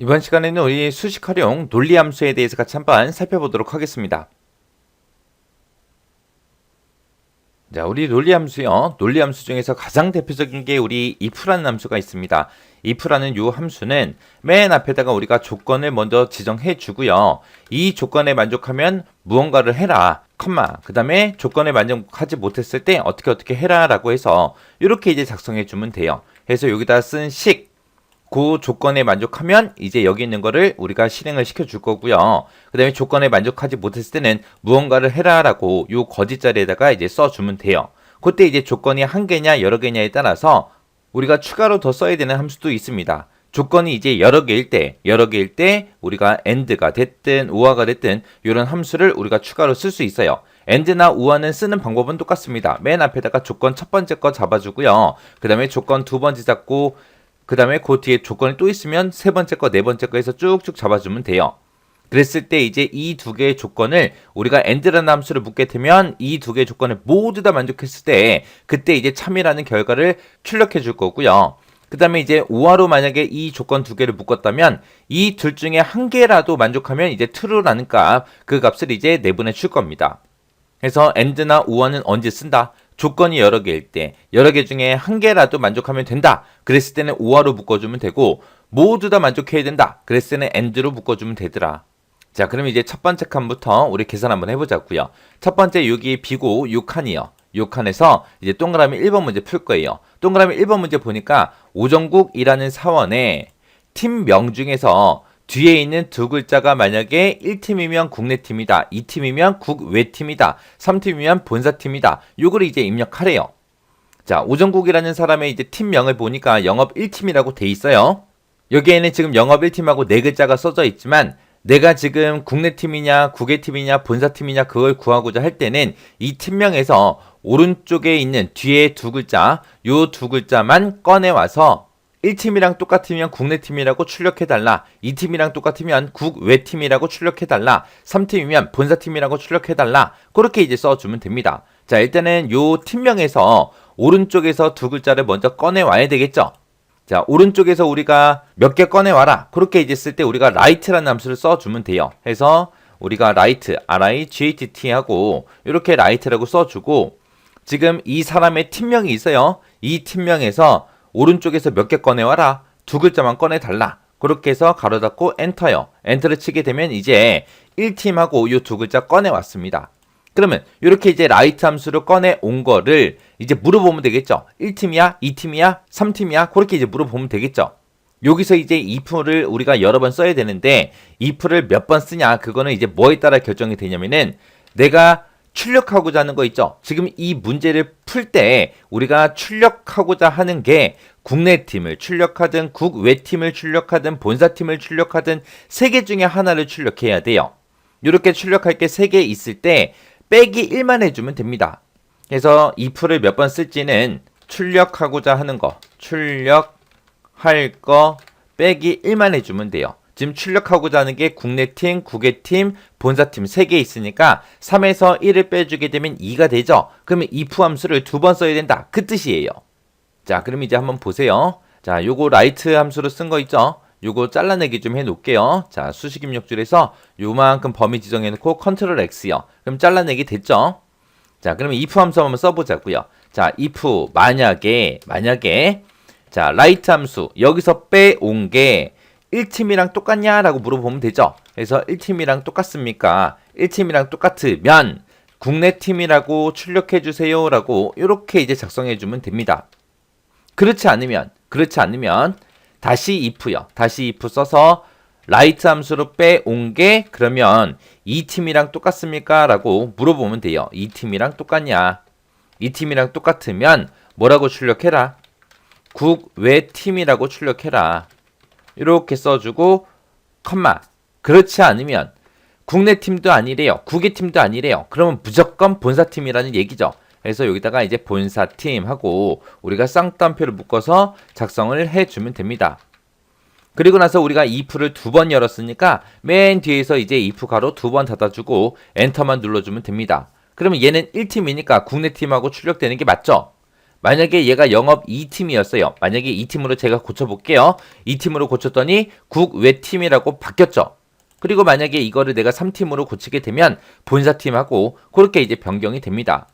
이번 시간에는 우리 수식 활용 논리 함수에 대해서 같이 한번 살펴보도록 하겠습니다. 자, 우리 논리 함수요. 논리 함수 중에서 가장 대표적인 게 우리 if라는 함수가 있습니다. if라는 요 함수는 맨 앞에다가 우리가 조건을 먼저 지정해 주고요. 이 조건에 만족하면 무언가를 해라. 그 다음에 조건에 만족하지 못했을 때 어떻게 해라 라고 해서 이렇게 이제 작성해 주면 돼요. 그래서 여기다 쓴 그 조건에 만족하면 이제 여기 있는 거를 우리가 실행을 시켜줄 거고요. 그 다음에 조건에 만족하지 못했을 때는 무언가를 해라 라고 요 거짓자리에다가 이제 써주면 돼요. 그때 이제 조건이 한 개냐 여러 개냐에 따라서 우리가 추가로 더 써야 되는 함수도 있습니다. 조건이 이제 여러 개일 때 우리가 and가 됐든 or가 됐든 이런 함수를 우리가 추가로 쓸 수 있어요. and나 or는 쓰는 방법은 똑같습니다. 맨 앞에다가 조건 첫 번째 거 잡아주고요. 그 다음에 조건 두 번째 잡고 그 다음에 그 뒤에 조건이 또 있으면 세 번째 거, 네 번째 거 해서 쭉쭉 잡아주면 돼요. 그랬을 때 이제 이 두 개의 조건을 우리가 and라는 함수를 묶게 되면 이 두 개의 조건을 모두 다 만족했을 때 그때 이제 참이라는 결과를 출력해 줄 거고요. 그 다음에 이제 or로 만약에 이 조건 두 개를 묶었다면 이 둘 중에 한 개라도 만족하면 이제 true라는 그 값을 이제 내보내 줄 겁니다. 그래서 and나 or는 언제 쓴다? 조건이 여러 개일 때, 여러 개 중에 한 개라도 만족하면 된다. 그랬을 때는 or로 묶어주면 되고, 모두 다 만족해야 된다. 그랬을 때는 and로 묶어주면 되더라. 자, 그럼 이제 첫 번째 칸부터 우리 계산 한번 해보자고요. 첫 번째 여기 비고 6칸이요. 6칸에서 이제 동그라미 1번 문제 풀 거예요. 동그라미 1번 문제 보니까 오정국이라는 사원의 팀명 중에서 뒤에 있는 두 글자가 만약에 1팀이면 국내팀이다, 2팀이면 국외팀이다, 3팀이면 본사팀이다. 요거를 이제 입력하래요. 자, 오정국이라는 사람의 이제 팀명을 보니까 영업 1팀이라고 돼 있어요. 여기에는 지금 영업 1팀하고 네 글자가 써져 있지만 내가 지금 국내팀이냐, 국외팀이냐, 본사팀이냐 그걸 구하고자 할 때는 이 팀명에서 오른쪽에 있는 뒤에 두 글자, 요 두 글자만 꺼내와서 1팀이랑 똑같으면 국내팀이라고 출력해달라. 2팀이랑 똑같으면 국외팀이라고 출력해달라. 3팀이면 본사팀이라고 출력해달라. 그렇게 이제 써주면 됩니다. 자, 일단은 요 팀명에서 오른쪽에서 두 글자를 먼저 꺼내와야 되겠죠. 자, 오른쪽에서 우리가 몇 개 꺼내와라. 그렇게 이제 쓸 때 우리가 write라는 함수를 써주면 돼요. 해서 우리가 write, R-I-G-H-T 하고 이렇게 write라고 써주고 지금 이 사람의 팀명이 있어요. 이 팀명에서 오른쪽에서 몇 개 꺼내와라. 두 글자만 꺼내달라. 그렇게 해서 가로 닫고 엔터요. 엔터를 치게 되면 이제 1팀하고 이 두 글자 꺼내왔습니다. 그러면 이렇게 이제 라이트 함수를 꺼내온 거를 이제 물어보면 되겠죠. 1팀이야? 2팀이야? 3팀이야? 그렇게 이제 물어보면 되겠죠. 여기서 이제 if를 우리가 여러 번 써야 되는데 if를 몇 번 쓰냐 그거는 이제 뭐에 따라 결정이 되냐면은 내가 출력하고자 하는 거 있죠. 지금 이 문제를 풀 때 우리가 출력하고자 하는 게 국내팀을 출력하든 국외팀을 출력하든 본사팀을 출력하든 세 개 중에 하나를 출력해야 돼요. 이렇게 출력할 게 세 개 있을 때 빼기 1만 해주면 됩니다. 그래서 if를 몇 번 쓸지는 출력하고자 하는 거, 출력할 거 빼기 1만 해주면 돼요. 지금 출력하고자 하는 게 국내팀, 국외팀, 본사팀 3개 있으니까 3에서 1을 빼주게 되면 2가 되죠. 그러면 if 함수를 두 번 써야 된다. 그 뜻이에요. 자, 그럼 이제 한번 보세요. 자, 요거 write 함수로 쓴 거 있죠? 요거 잘라내기 좀 해놓을게요. 자, 수식 입력줄에서 요만큼 범위 지정해놓고 컨트롤 X요. 그럼 잘라내기 됐죠? 자, 그러면 if 함수 한번 써보자고요. 자, if 만약에 자, write 함수 여기서 빼온 게 1팀이랑 똑같냐? 라고 물어보면 되죠. 그래서 1팀이랑 똑같습니까? 1팀이랑 똑같으면 국내팀이라고 출력해주세요. 라고 이렇게 이제 작성해주면 됩니다. 그렇지 않으면 다시 if요. 다시 if 써서 write 함수로 빼온 게 그러면 2팀이랑 똑같습니까? 라고 물어보면 돼요. 2팀이랑 똑같냐? 2팀이랑 똑같으면 뭐라고 출력해라? 국외팀이라고 출력해라. 이렇게 써주고 그렇지 않으면 국내팀도 아니래요. 국외팀도 아니래요. 그러면 무조건 본사팀이라는 얘기죠. 그래서 여기다가 이제 본사팀 하고 우리가 쌍따옴표를 묶어서 작성을 해주면 됩니다. 그리고 나서 우리가 if를 두 번 열었으니까 맨 뒤에서 이제 if 가로 두 번 닫아주고 엔터만 눌러주면 됩니다. 그러면 얘는 1팀이니까 국내팀하고 출력되는 게 맞죠? 만약에 얘가 영업 2팀이었어요. 만약에 2팀으로 제가 고쳐볼게요. 2팀으로 고쳤더니 국외팀이라고 바뀌었죠. 그리고 만약에 이거를 내가 3팀으로 고치게 되면 본사팀하고 그렇게 이제 변경이 됩니다.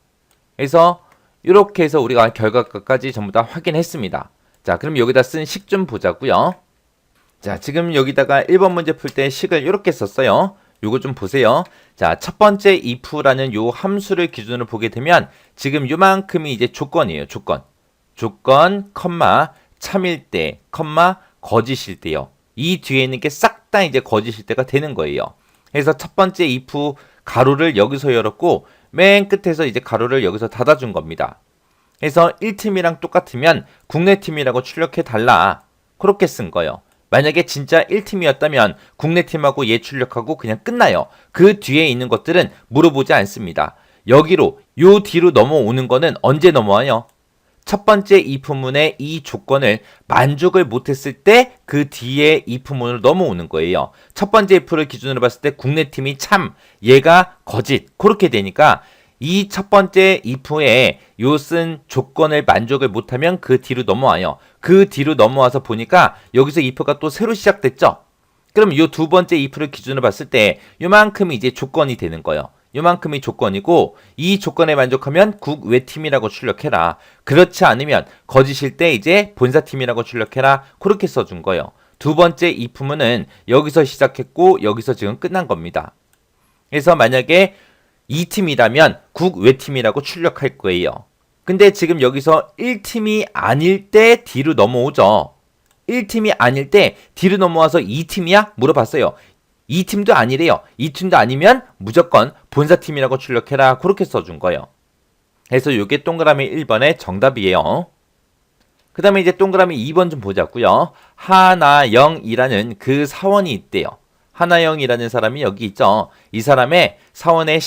그래서 이렇게 해서 우리가 결과까지 전부 다 확인했습니다. 자, 그럼 여기다 쓴 식 좀 보자고요. 자, 지금 여기다가 1번 문제 풀 때 식을 이렇게 썼어요. 요거 좀 보세요. 자, 첫 번째 if라는 요 함수를 기준으로 보게 되면 지금 요만큼이 이제 조건이에요. 조건, 컴마, 참일 때, 컴마, 거짓일 때요. 이 뒤에 있는 게 싹 다 이제 거짓일 때가 되는 거예요. 그래서 첫 번째 if 가로를 여기서 열었고 맨 끝에서 이제 가로를 여기서 닫아준 겁니다. 그래서 1팀이랑 똑같으면 국내팀이라고 출력해 달라. 그렇게 쓴 거예요. 만약에 진짜 1팀이었다면 국내팀하고 얘 출력하고 그냥 끝나요. 그 뒤에 있는 것들은 물어보지 않습니다. 여기로 요 뒤로 넘어오는 거는 언제 넘어와요? 첫 번째 if문의 이 조건을 만족을 못했을 때 그 뒤에 if문으로 넘어오는 거예요. 첫 번째 if를 기준으로 봤을 때 국내팀이 참, 얘가 거짓 그렇게 되니까 이 첫 번째 if에 요 쓴 조건을 만족을 못하면 그 뒤로 넘어와요. 그 뒤로 넘어와서 보니까 여기서 if가 또 새로 시작됐죠. 그럼 요 두 번째 if를 기준으로 봤을 때 요만큼이 이제 조건이 되는 거예요. 요만큼이 조건이고 이 조건에 만족하면 국외팀이라고 출력해라. 그렇지 않으면 거짓일 때 이제 본사팀이라고 출력해라. 그렇게 써준 거예요. 두 번째 if문은 여기서 시작했고 여기서 지금 끝난 겁니다. 그래서 만약에 2팀이라면 국외팀이라고 출력할 거예요. 근데 지금 여기서 1팀이 아닐 때 뒤로 넘어오죠. 1팀이 아닐 때 뒤로 넘어와서 2팀이야? 물어봤어요. 2팀도 아니래요. 2팀도 아니면 무조건 본사팀이라고 출력해라. 그렇게 써준 거예요. 그래서 이게 동그라미 1번의 정답이에요. 그 다음에 이제 동그라미 2번 좀 보자고요. 하나영이라는 그 사원이 있대요. 하나영이라는 사람이 여기 있죠. 이 사람의 사원의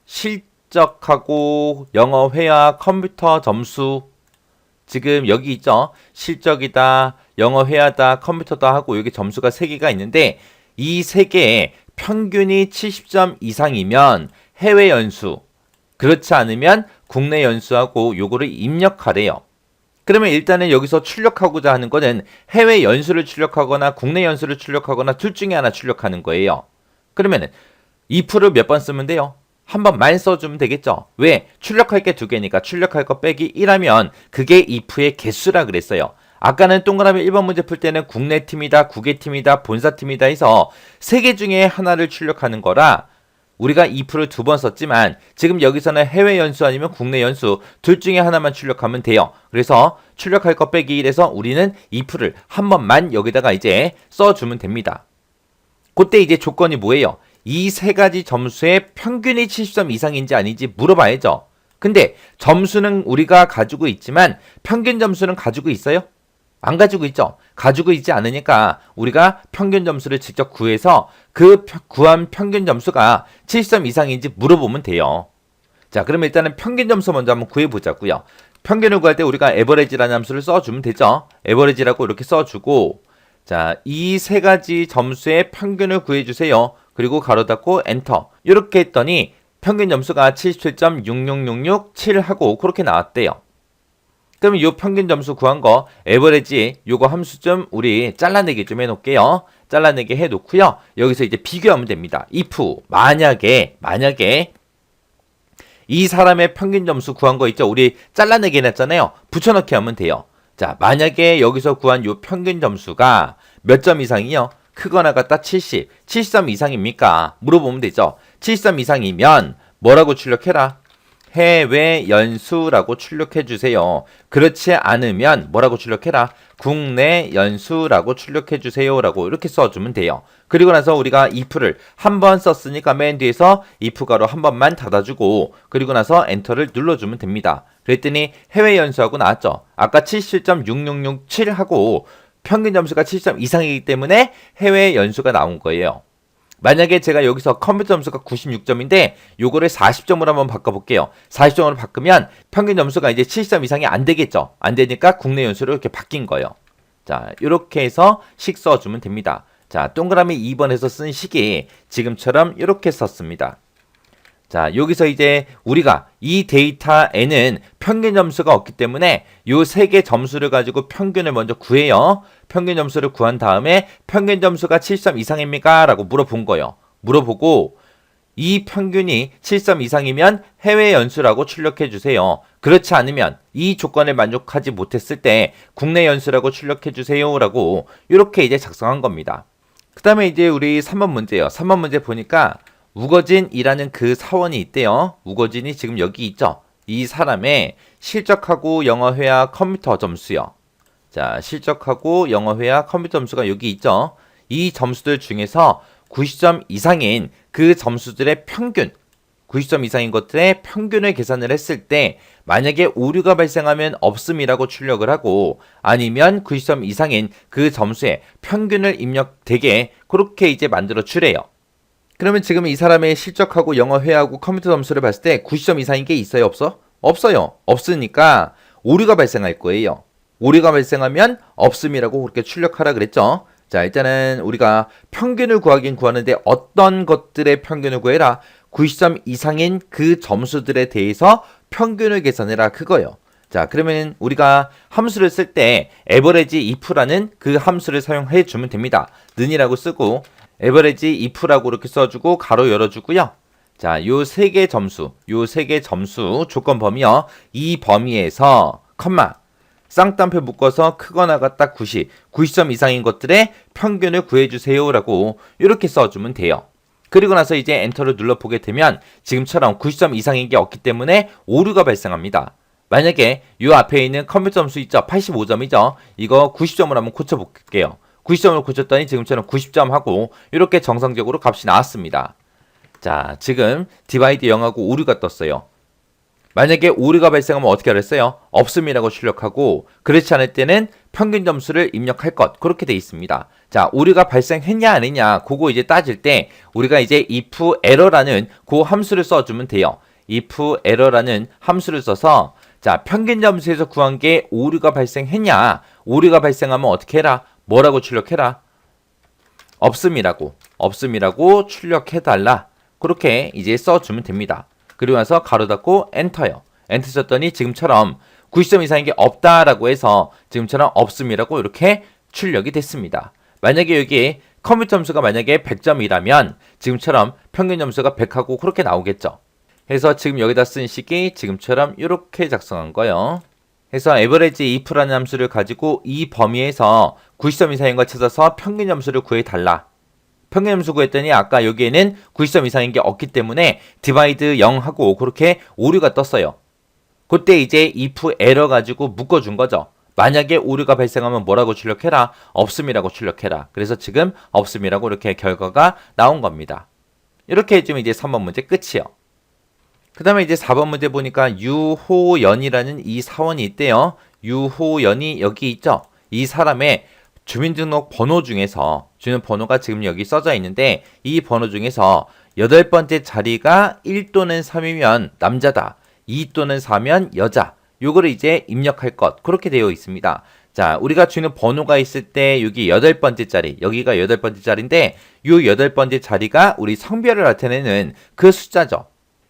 실적하고 영어 회화 컴퓨터 점수 지금 여기 있죠. 실적이다, 영어 회화다, 컴퓨터다 하고 여기 점수가 3개가 있는데 이 3개의 평균이 70점 이상이면 해외 연수, 그렇지 않으면 국내 연수하고 요거를 입력하래요. 그러면 일단은 여기서 출력하고자 하는 거는 해외 연수를 출력하거나 국내 연수를 출력하거나 둘 중에 하나 출력하는 거예요. 그러면은 if를 몇 번 쓰면 돼요? 한 번만 써주면 되겠죠. 왜? 출력할 게 2개니까 출력할 거 빼기 1하면 그게 if의 개수라 그랬어요. 아까는 동그라미 1번 문제 풀 때는 국내팀이다, 국외팀이다, 본사팀이다 해서 3개 중에 하나를 출력하는 거라 우리가 if를 2번 썼지만 지금 여기서는 해외 연수 아니면 국내 연수 둘 중에 하나만 출력하면 돼요. 그래서 출력할 거 빼기 1에서 우리는 if를 한 번만 여기다가 이제 써주면 됩니다. 그때 이제 조건이 뭐예요? 이 3가지 점수의 평균이 70점 이상인지 아닌지 물어봐야죠. 근데 점수는 우리가 가지고 있지만 평균 점수는 가지고 있어요? 안 가지고 있죠. 가지고 있지 않으니까 우리가 평균 점수를 직접 구해서 그 구한 평균 점수가 70점 이상인지 물어보면 돼요. 자, 그럼 일단은 평균 점수 먼저 한번 구해보자고요. 평균을 구할 때 우리가 에버리지라는 함수를 써주면 되죠. 에버리지라고 이렇게 써주고 자, 이 3가지 점수의 평균을 구해주세요. 그리고 가로 닫고 엔터 이렇게 했더니 평균 점수가 77.66667하고 그렇게 나왔대요. 그러면 이 평균 점수 구한 거 에버리지 요거 함수 좀 우리 잘라내기 좀 해놓을게요. 잘라내기 해놓고요. 여기서 이제 비교하면 됩니다. if 만약에 이 사람의 평균 점수 구한 거 있죠. 우리 잘라내기 해놨잖아요. 붙여넣기 하면 돼요. 자, 만약에 여기서 구한 요 평균 점수가 몇 점 이상이요? 크거나 같다 70점 이상입니까? 물어보면 되죠. 70점 이상이면 뭐라고 출력해라? 해외 연수라고 출력해 주세요. 그렇지 않으면 뭐라고 출력해라? 국내 연수라고 출력해 주세요. 라고 이렇게 써주면 돼요. 그리고 나서 우리가 if를 한 번 썼으니까 맨 뒤에서 if 가로 한 번만 닫아주고 그리고 나서 엔터를 눌러주면 됩니다. 그랬더니 해외 연수하고 나왔죠. 아까 77.6667 하고 평균 점수가 70점 이상이기 때문에 해외 연수가 나온 거예요. 만약에 제가 여기서 컴퓨터 점수가 96점인데 요거를 40점으로 한번 바꿔볼게요. 40점으로 바꾸면 평균 점수가 이제 70점 이상이 안 되겠죠. 안 되니까 국내 연수로 이렇게 바뀐 거예요. 자, 이렇게 해서 식 써주면 됩니다. 자, 동그라미 2번에서 쓴 식이 지금처럼 이렇게 썼습니다. 자, 여기서 이제 우리가 이 데이터에는 평균 점수가 없기 때문에 요 세 개 점수를 가지고 평균을 먼저 구해요. 평균 점수를 구한 다음에 평균 점수가 7점 이상입니까? 라고 물어본 거예요. 물어보고 이 평균이 7점 이상이면 해외 연수라고 출력해 주세요. 그렇지 않으면 이 조건을 만족하지 못했을 때 국내 연수라고 출력해 주세요. 라고 이렇게 이제 작성한 겁니다. 그 다음에 이제 우리 3번 문제예요. 3번 문제 보니까 우거진이라는 그 사원이 있대요. 우거진이 지금 여기 있죠. 이 사람의 실적하고 영어 회화 컴퓨터 점수요. 자, 실적하고 영어 회화 컴퓨터 점수가 여기 있죠. 이 점수들 중에서 90점 이상인 그 점수들의 평균, 90점 이상인 것들의 평균을 계산을 했을 때 만약에 오류가 발생하면 없음이라고 출력을 하고 아니면 90점 이상인 그 점수의 평균을 입력되게 그렇게 이제 만들어 주래요. 그러면 지금 이 사람의 실적하고 영어 회화하고 컴퓨터 점수를 봤을 때 90점 이상인 게 있어요? 없어? 없어요. 없으니까 오류가 발생할 거예요. 오류가 발생하면 없음이라고 그렇게 출력하라 그랬죠. 자, 일단은 우리가 평균을 구하긴 구하는데 어떤 것들의 평균을 구해라? 90점 이상인 그 점수들에 대해서 평균을 계산해라 그거예요. 자, 그러면 우리가 함수를 쓸 때 average if라는 그 함수를 사용해 주면 됩니다. 는이라고 쓰고 average if라고 이렇게 써주고 가로 열어주고요. 자, 요 세 개 점수 조건 범위요. 이 범위에서 컴마 쌍따옴표 묶어서 크거나 같다 90점 이상인 것들의 평균을 구해주세요 라고 이렇게 써주면 돼요. 그리고 나서 이제 엔터를 눌러보게 되면 지금처럼 90점 이상인 게 없기 때문에 오류가 발생합니다. 만약에 이 앞에 있는 컴퓨터 점수 있죠? 85점이죠? 이거 90점을 한번 고쳐볼게요. 90점을 고쳤더니 지금처럼 90점 하고 이렇게 정상적으로 값이 나왔습니다. 자, 지금 디바이드 0하고 오류가 떴어요. 만약에 오류가 발생하면 어떻게 하랬어요? 없음이라고 출력하고 그렇지 않을 때는 평균 점수를 입력할 것 그렇게 돼 있습니다. 자, 오류가 발생했냐 안 했냐 그거 이제 따질 때 우리가 이제 if error라는 그 함수를 써주면 돼요. if error라는 함수를 써서 자, 평균 점수에서 구한 게 오류가 발생했냐 오류가 발생하면 어떻게 해라? 뭐라고 출력해라? 없음이라고 출력해달라 그렇게 이제 써주면 됩니다. 그리고 나서 가로 닫고 엔터요. 엔터 쳤더니 지금처럼 90점 이상인 게 없다라고 해서 지금처럼 없음이라고 이렇게 출력이 됐습니다. 만약에 여기 컴퓨터 점수가 만약에 100점이라면 지금처럼 평균 점수가 100하고 그렇게 나오겠죠. 해서 지금 여기다 쓴 식이 지금처럼 이렇게 작성한 거예요. 해서 average if라는 함수를 가지고 이 범위에서 90점 이상인 걸 찾아서 평균 점수를 구해달라. 평균 점수 구했더니 아까 여기에는 90점 이상인 게 없기 때문에 디바이드 0하고 그렇게 오류가 떴어요. 그때 이제 if error 가지고 묶어준 거죠. 만약에 오류가 발생하면 뭐라고 출력해라? 없음이라고 출력해라. 그래서 지금 없음이라고 이렇게 결과가 나온 겁니다. 이렇게 해주면 이제 3번 문제 끝이요. 그 다음에 이제 4번 문제 보니까 유호연이라는 이 사원이 있대요. 유호연이 여기 있죠. 이 사람의 주민등록 번호 중에서 주민번호가 지금 여기 써져 있는데 이 번호 중에서 8번째 자리가 1 또는 3이면 남자다. 2 또는 4면 여자. 요거를 이제 입력할 것. 그렇게 되어 있습니다. 자, 우리가 주는 번호가 있을 때 여기 8번째 자리, 여기가 8번째 자리인데 요 8번째 자리가 우리 성별을 나타내는 그 숫자죠.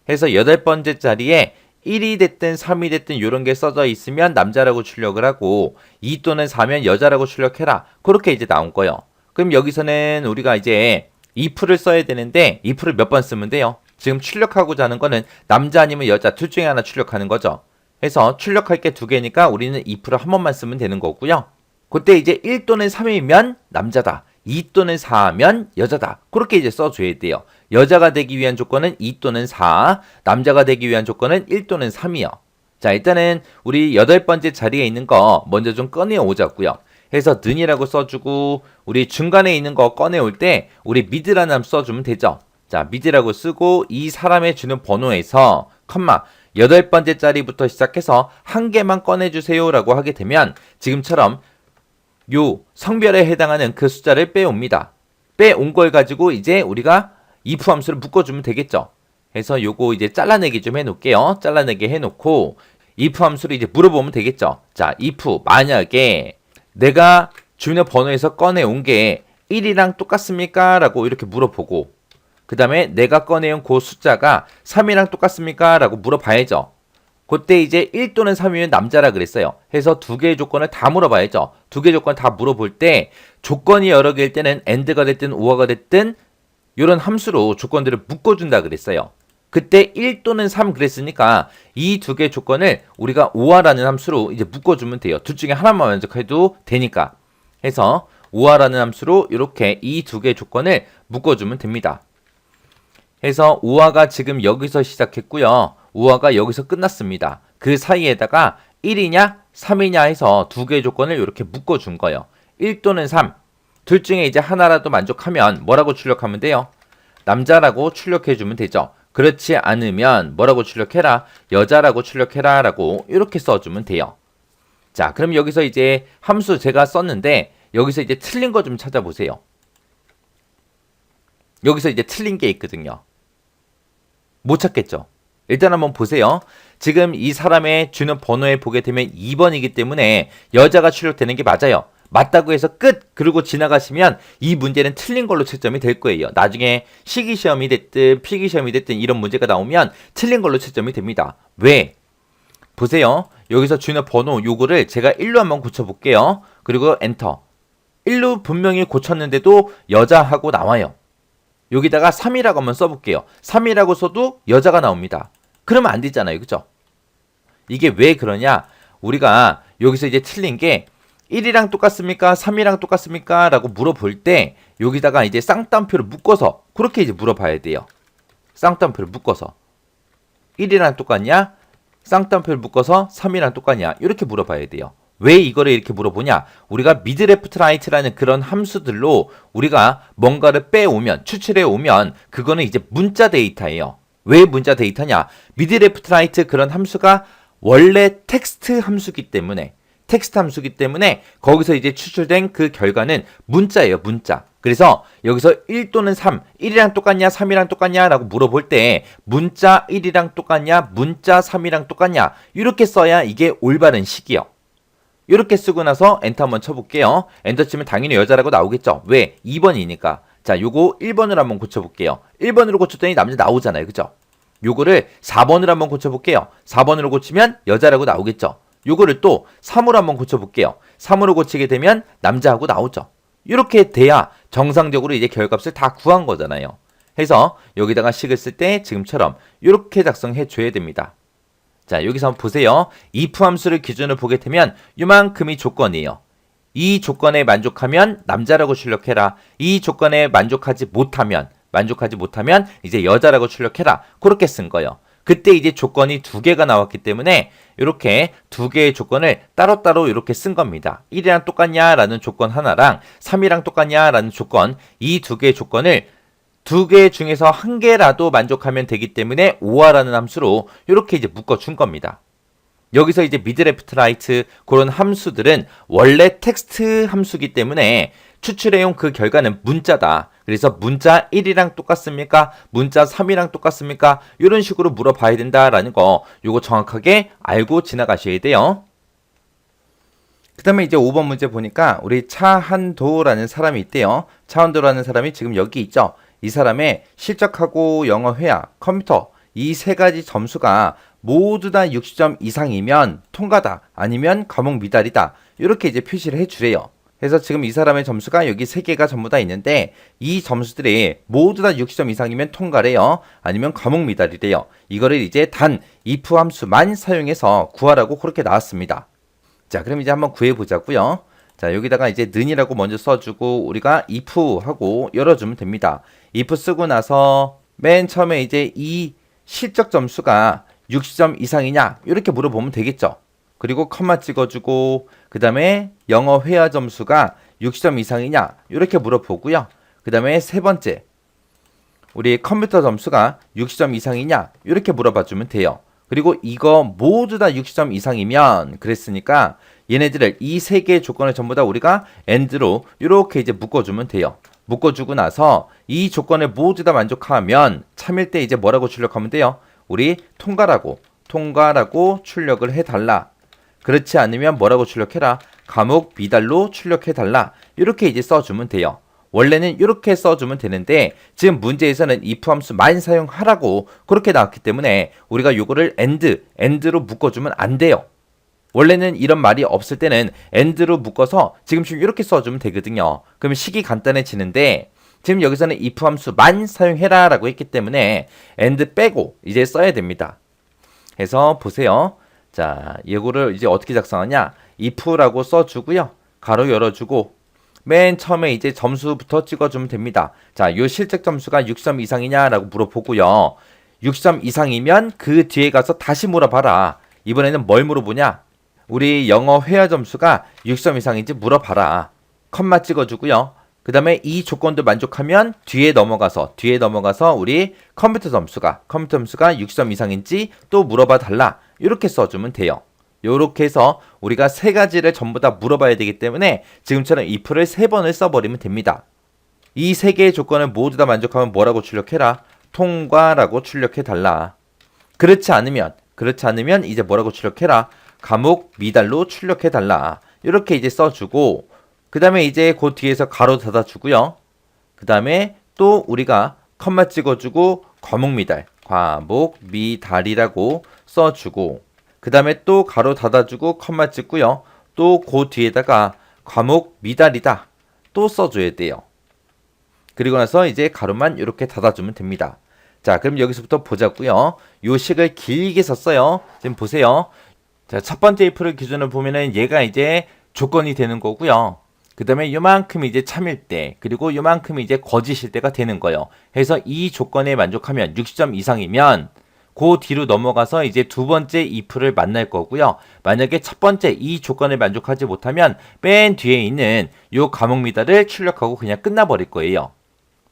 해서 8번째 자리에 1이 됐든 3이 됐든 이런 게 써져 있으면 남자라고 출력을 하고 2 또는 4면 여자라고 출력해라. 그렇게 이제 나온 거예요. 그럼 여기서는 우리가 이제 if를 써야 되는데 if를 몇 번 쓰면 돼요? 지금 출력하고자 하는 거는 남자 아니면 여자 둘 중에 하나 출력하는 거죠. 해서 출력할 게 2개니까 우리는 if를 한 번만 쓰면 되는 거고요. 그때 이제 1 또는 3이면 남자다. 2 또는 4면 여자다. 그렇게 이제 써줘야 돼요. 여자가 되기 위한 조건은 2 또는 4, 남자가 되기 위한 조건은 1 또는 3이요. 자, 일단은 우리 8번째 자리에 있는 거 먼저 좀 꺼내오자고요. 해서 는이라고 써주고 우리 중간에 있는 거 꺼내올 때 우리 mid라는 함수 써주면 되죠. 자, mid라고 쓰고 이 사람의 주는 번호에서 컴마 8번째 자리부터 시작해서 한 개만 꺼내주세요 라고 하게 되면 지금처럼 요 성별에 해당하는 그 숫자를 빼옵니다. 빼온 걸 가지고 이제 우리가 if 함수를 묶어주면 되겠죠. 해서 요거 이제 잘라내기 좀 해놓을게요. 잘라내기 해놓고 if 함수를 이제 물어보면 되겠죠. 자, if 만약에 내가 주민번호에서 꺼내온 게 1이랑 똑같습니까? 라고 이렇게 물어보고 그 다음에 내가 꺼내온 그 숫자가 3이랑 똑같습니까? 라고 물어봐야죠. 그때 이제 1 또는 3이면 남자라 그랬어요. 해서 두 개의 조건을 다 물어봐야죠. 두 개의 조건 다 물어볼 때 조건이 여러 개일 때는 AND가 됐든 OR가 됐든 이런 함수로 조건들을 묶어준다 그랬어요. 그때 1 또는 3 그랬으니까 이 두 개의 조건을 우리가 OR라는 함수로 이제 묶어주면 돼요. 둘 중에 하나만 만족해도 되니까. 해서 OR라는 함수로 이렇게 이 두 개의 조건을 묶어주면 됩니다. 해서 OR가 지금 여기서 시작했고요. OR가 여기서 끝났습니다. 그 사이에다가 1이냐 3이냐 해서 두 개의 조건을 이렇게 묶어준 거예요. 1 또는 3. 둘 중에 이제 하나라도 만족하면 뭐라고 출력하면 돼요? 남자라고 출력해주면 되죠. 그렇지 않으면 뭐라고 출력해라? 여자라고 출력해라 라고 이렇게 써주면 돼요. 자, 그럼 여기서 이제 함수 제가 썼는데 여기서 이제 틀린 거 좀 찾아보세요. 여기서 이제 틀린 게 있거든요. 못 찾겠죠? 일단 한번 보세요. 지금 이 사람의 주는 번호에 보게 되면 2번이기 때문에 여자가 출력되는 게 맞아요. 맞다고 해서 끝! 그러고 지나가시면 이 문제는 틀린 걸로 채점이 될 거예요. 나중에 실기시험이 됐든 필기시험이 됐든 이런 문제가 나오면 틀린 걸로 채점이 됩니다. 왜? 보세요. 여기서 주는 번호 요거를 제가 1로 한번 고쳐볼게요. 그리고 엔터. 1로 분명히 고쳤는데도 여자하고 나와요. 여기다가 3이라고 한번 써볼게요. 3이라고 써도 여자가 나옵니다. 그러면 안 되잖아요. 그죠? 이게 왜 그러냐? 우리가 여기서 이제 틀린 게 1이랑 똑같습니까? 3이랑 똑같습니까? 라고 물어볼 때 여기다가 이제 쌍따옴표를 묶어서 그렇게 이제 물어봐야 돼요. 쌍따옴표를 묶어서 1이랑 똑같냐? 쌍따옴표를 묶어서 3이랑 똑같냐? 이렇게 물어봐야 돼요. 왜 이거를 이렇게 물어보냐? 우리가 미드 레프트 라이트라는 그런 함수들로 우리가 뭔가를 빼오면 추출해 오면 그거는 이제 문자 데이터예요. 왜 문자 데이터냐? 미드 레프트 라이트 그런 함수가 원래 텍스트 함수기 때문에 거기서 이제 추출된 그 결과는 문자예요. 문자. 그래서 여기서 1 또는 3, 1이랑 똑같냐 3이랑 똑같냐 라고 물어볼 때 문자 1이랑 똑같냐 문자 3이랑 똑같냐 이렇게 써야 이게 올바른 식이요. 이렇게 쓰고 나서 엔터 한번 쳐볼게요. 엔터 치면 당연히 여자라고 나오겠죠. 왜? 2번이니까. 자, 요거 1번으로 한번 고쳐볼게요. 1번으로 고쳤더니 남자 나오잖아요. 그죠? 요거를 4번으로 한번 고쳐볼게요. 4번으로 고치면 여자라고 나오겠죠. 요거를 또 3으로 한번 고쳐볼게요. 3으로 고치게 되면 남자하고 나오죠. 이렇게 돼야 정상적으로 이제 결값을 다 구한 거잖아요. 해서 여기다가 식을 쓸 때 지금처럼 이렇게 작성해 줘야 됩니다. 자, 여기서 한번 보세요. if 함수를 기준으로 보게 되면 이만큼이 조건이에요. 이 조건에 만족하면 남자라고 출력해라. 이 조건에 만족하지 못하면 이제 여자라고 출력해라. 그렇게 쓴 거예요. 그때 이제 조건이 두 개가 나왔기 때문에 이렇게 두 개의 조건을 따로따로 이렇게 쓴 겁니다. 1이랑 똑같냐라는 조건 하나랑 3이랑 똑같냐라는 조건, 이 두 개의 조건을 두 개 중에서 한 개라도 만족하면 되기 때문에 OR라는 함수로 이렇게 이제 묶어준 겁니다. 여기서 이제 미드 레프트 라이트 그런 함수들은 원래 텍스트 함수기 때문에 추출해온 그 결과는 문자다. 그래서 문자 1이랑 똑같습니까? 문자 3이랑 똑같습니까? 이런 식으로 물어봐야 된다라는 거 요거 정확하게 알고 지나가셔야 돼요. 그 다음에 이제 5번 문제 보니까 우리 차한도라는 사람이 있대요. 차한도라는 사람이 지금 여기 있죠. 이 사람의 실적하고 영어 회화, 컴퓨터 이 세 가지 점수가 모두 다 60점 이상이면 통과다. 아니면 과목 미달이다. 이렇게 이제 표시를 해주래요. 그래서 지금 이 사람의 점수가 여기 3개가 전부 다 있는데 이 점수들이 모두 다 60점 이상이면 통과래요. 아니면 과목 미달이래요. 이거를 이제 단 if 함수만 사용해서 구하라고 그렇게 나왔습니다. 자, 그럼 이제 한번 구해보자고요. 자, 여기다가 이제 는이라고 먼저 써주고 우리가 if 하고 열어주면 됩니다. if 쓰고 나서 맨 처음에 이제 이 실적 점수가 60점 이상이냐 이렇게 물어보면 되겠죠. 그리고 컴마 찍어주고 그 다음에 영어 회화 점수가 60점 이상이냐 이렇게 물어보고요. 그 다음에 세 번째 우리 컴퓨터 점수가 60점 이상이냐 이렇게 물어봐주면 돼요. 그리고 이거 모두 다 60점 이상이면 그랬으니까 얘네들을 이 세 개의 조건을 전부 다 우리가 AND로 이렇게 이제 묶어주면 돼요. 묶어주고 나서 이 조건을 모두 다 만족하면 참일 때 이제 뭐라고 출력하면 돼요? 우리 통과라고 출력을 해달라. 그렇지 않으면 뭐라고 출력해라? 과목 미달로 출력해달라. 이렇게 이제 써주면 돼요. 원래는 이렇게 써주면 되는데 지금 문제에서는 if 함수만 사용하라고 그렇게 나왔기 때문에 우리가 요거를 and로 묶어주면 안 돼요. 원래는 이런 말이 없을 때는 and로 묶어서 지금처럼 이렇게 써주면 되거든요. 그러면 식이 간단해지는데 지금 여기서는 if 함수만 사용해라 라고 했기 때문에 and 빼고 이제 써야 됩니다. 그래서 보세요. 자, 이거를 이제 어떻게 작성하냐? if라고 써주고요. 가로 열어주고 맨 처음에 이제 점수부터 찍어주면 됩니다. 자, 요 실적 점수가 6점 이상이냐라고 물어보고요. 6점 이상이면 그 뒤에 가서 다시 물어봐라. 이번에는 뭘 물어보냐? 우리 영어 회화 점수가 6점 이상인지 물어봐라. 컴마 찍어주고요. 그 다음에 이 조건도 만족하면 뒤에 넘어가서 우리 컴퓨터 점수가 6점 이상인지 또 물어봐 달라. 이렇게 써주면 돼요. 이렇게 해서 우리가 세 가지를 전부 다 물어봐야 되기 때문에 지금처럼 if를 3번을 써버리면 됩니다. 이 세 개의 조건을 모두 다 만족하면 뭐라고 출력해라? 통과라고 출력해달라. 그렇지 않으면 이제 뭐라고 출력해라? 감옥 미달로 출력해달라. 이렇게 이제 써주고 그 다음에 이제 그 뒤에서 가로 닫아주고요. 그 다음에 또 우리가 컴마 찍어주고 과목 미달이라고 써주고 그 다음에 또 가로 닫아주고 컴마 찍고요. 또 그 뒤에다가 과목 미달이다 또 써줘야 돼요. 그리고 나서 이제 가로만 이렇게 닫아주면 됩니다. 자, 그럼 여기서부터 보자고요. 요 식을 길게 썼어요. 지금 보세요. 자, 첫 번째 if를 기준으로 보면은 얘가 이제 조건이 되는 거고요. 그 다음에 요만큼 이제 참일 때 그리고 요만큼 이제 거짓일 때가 되는 거예요. 그래서 이 조건에 만족하면 60점 이상이면 그 뒤로 넘어가서 이제 두 번째 if를 만날 거고요. 만약에 첫 번째 이 조건을 만족하지 못하면 맨 뒤에 있는 요 과목 미달을 출력하고 그냥 끝나버릴 거예요.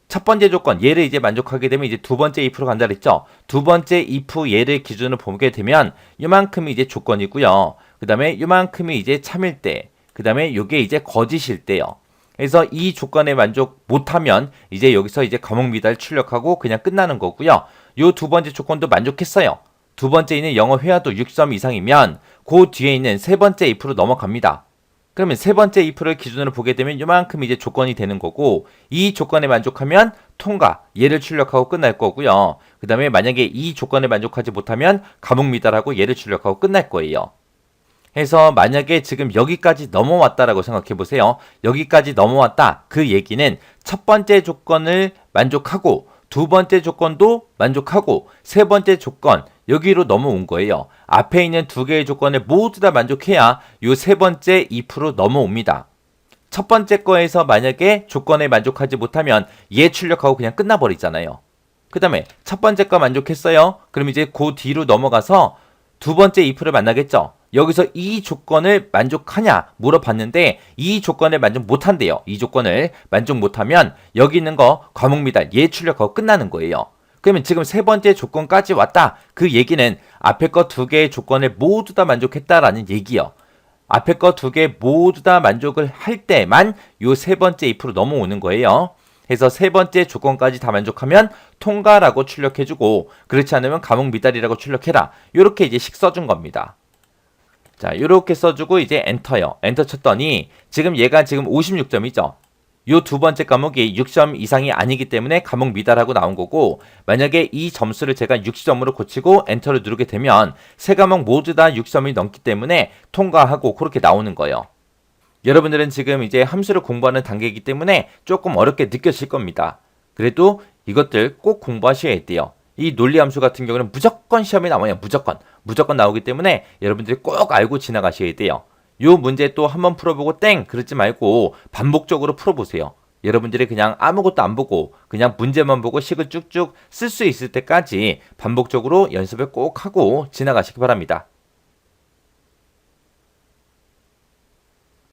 첫 번째 조건 얘를 이제 만족하게 되면 이제 두 번째 if로 간다 그랬죠. 두 번째 if 얘를 기준으로 보게 되면 요만큼이 이제 조건이고요. 그 다음에 요만큼이 이제 참일 때 그 다음에 요게 이제 거짓일 때요. 그래서 이 조건에 만족 못하면 이제 여기서 이제 과목 미달 출력하고 그냥 끝나는 거고요. 요 두 번째 조건도 만족했어요. 두 번째 있는 영어 회화도 6점 이상이면 그 뒤에 있는 세 번째 if로 넘어갑니다. 그러면 세 번째 if를 기준으로 보게 되면 요만큼 이제 조건이 되는 거고 이 조건에 만족하면 통과 얘를 출력하고 끝날 거고요. 그 다음에 만약에 이 조건에 만족하지 못하면 과목 미달하고 얘를 출력하고 끝날 거예요. 해서 만약에 지금 여기까지 넘어왔다라고 생각해 보세요. 여기까지 넘어왔다. 그 얘기는 첫 번째 조건을 만족하고 두 번째 조건도 만족하고 세 번째 조건 여기로 넘어온 거예요. 앞에 있는 두 개의 조건을 모두 다 만족해야 요 세 번째 if로 넘어옵니다. 첫 번째 거에서 만약에 조건에 만족하지 못하면 얘 출력하고 그냥 끝나버리잖아요. 그 다음에 첫 번째 거 만족했어요. 그럼 이제 그 뒤로 넘어가서 두 번째 if를 만나겠죠. 여기서 이 조건을 만족하냐 물어봤는데 이 조건을 만족 못한대요. 이 조건을 만족 못하면 여기 있는 거 과목 미달 얘 출력하고 끝나는 거예요. 그러면 지금 세 번째 조건까지 왔다. 그 얘기는 앞에 거 두 개의 조건을 모두 다 만족했다라는 얘기요. 앞에 거 두 개 모두 다 만족을 할 때만 요 세 번째 if로 넘어오는 거예요. 해서 세 번째 조건까지 다 만족하면 통과라고 출력해주고 그렇지 않으면 과목 미달이라고 출력해라. 요렇게 이제 식 써준 겁니다. 자, 요렇게 써주고 이제 엔터요. 엔터 쳤더니 지금 얘가 지금 56점이죠. 요 두 번째 과목이 6점 이상이 아니기 때문에 과목 미달하고 나온 거고 만약에 이 점수를 제가 60점으로 고치고 엔터를 누르게 되면 세 과목 모두 다 6점이 넘기 때문에 통과하고 그렇게 나오는 거예요. 여러분들은 지금 이제 함수를 공부하는 단계이기 때문에 조금 어렵게 느껴질 겁니다. 그래도 이것들 꼭 공부하셔야 돼요. 이 논리함수 같은 경우는 무조건 시험에 나와요. 무조건 나오기 때문에 여러분들이 꼭 알고 지나가셔야 돼요. 요 문제 또 한번 풀어보고 땡 그러지 말고 반복적으로 풀어보세요. 여러분들이 그냥 아무것도 안 보고 그냥 문제만 보고 식을 쭉쭉 쓸 수 있을 때까지 반복적으로 연습을 꼭 하고 지나가시기 바랍니다.